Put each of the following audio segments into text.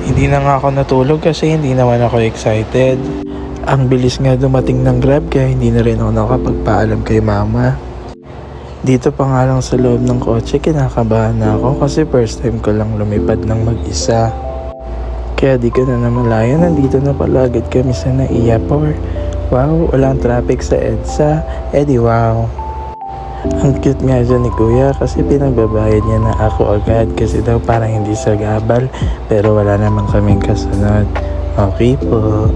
Hindi na nga ako natulog kasi hindi naman ako excited. Ang bilis nga dumating ng Grab kaya hindi na rin ako nakapagpaalam kay mama. Dito pa nga lang sa loob ng kotse kinakabahan na ako kasi first time ko lang lumipad ng mag-isa. Kaya di ko na namalayan, nandito na pala agad kami sa Naiya Por. Wow, walang traffic sa EDSA. Edi wow. Ang cute nga dyan ni kuya kasi pinagbabayad niya na ako agad kasi daw parang hindi sa gabal pero wala naman kaming kasunod. Okay po.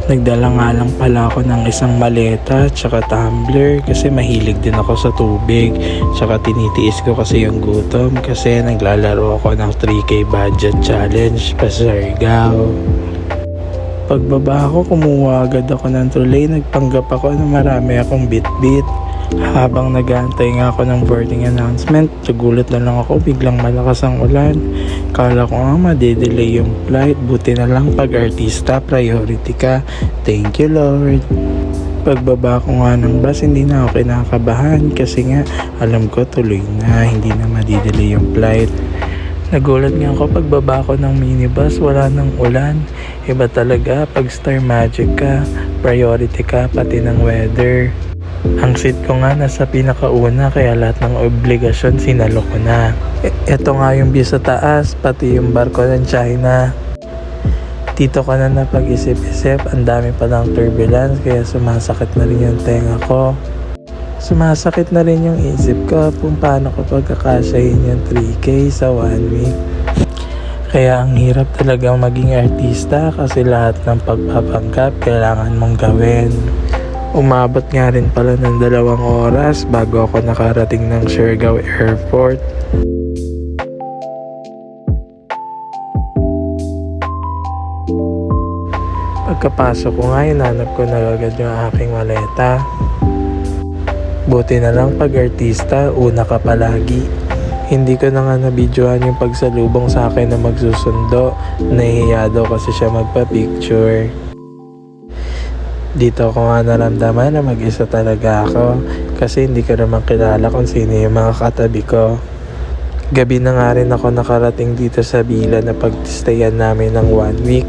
Nagdala nga lang pala ako ng isang maleta tsaka tumbler kasi mahilig din ako sa tubig tsaka tinitiis ko kasi yung gutom kasi naglalaro ako ng 3K budget challenge pa Siargao. Pagbaba ko, kumuha agad ako ng trolley. Nagpanggap ako na marami akong bit-bit. Habang nag-aantay nga ako ng boarding announcement, nagulat na lang ako, biglang malakas ang ulan. Kala ko nga madedelay yung flight, buti na lang pag artista, priority ka. Thank you Lord. Pagbaba ko nga ng bus, hindi na ako kinakabahan kasi nga alam ko tuloy na, hindi na madedelay yung flight. Nagulat nga ako pagbaba ko ng minibus, wala nang ulan. Iba talaga pag Star Magic ka, priority ka pati ng weather. Ang seat ko nga nasa pinakauna kaya lahat ng obligasyon sinalo ko na. Ito nga yung view sa taas, pati yung barko ng China. Dito ka na napag-isip-isip, ang dami palang turbulence kaya sumasakit na rin yung tenga ko. Sumasakit na rin yung isip ko kung paano ko pagkakasyahin yung 3K sa 1 week. Kaya ang hirap talagang maging artista kasi lahat ng pagpapanggap kailangan mong gawin. Umabot nga rin pala ng 2 oras bago ako nakarating ng Siargao Airport. Pagkapasok ko nga, hinanap ko na agad yung aking maleta. Buti na lang pag artista, una ka palagi. Hindi ko na nga nabidyohan yung pagsalubong sa akin na magsusundo. Nahihiya daw kasi siya magpa-picture. Dito ko nga naramdaman na mag-isa talaga ako kasi hindi ko naman kilala kung sino yung mga katabi ko. Gabi na nga rin ako nakarating dito sa villa na pagstayan namin ng 1 week.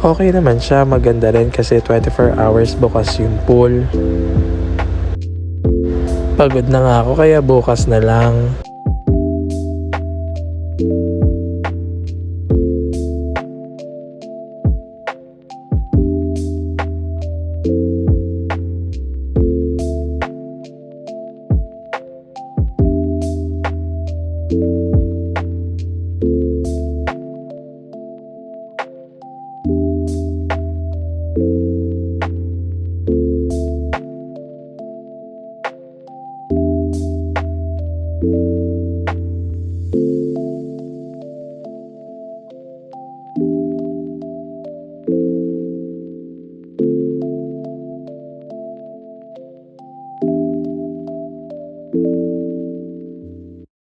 Okay naman siya, maganda rin kasi 24 hours bukas yung pool. Pagod na nga ako kaya bukas na lang.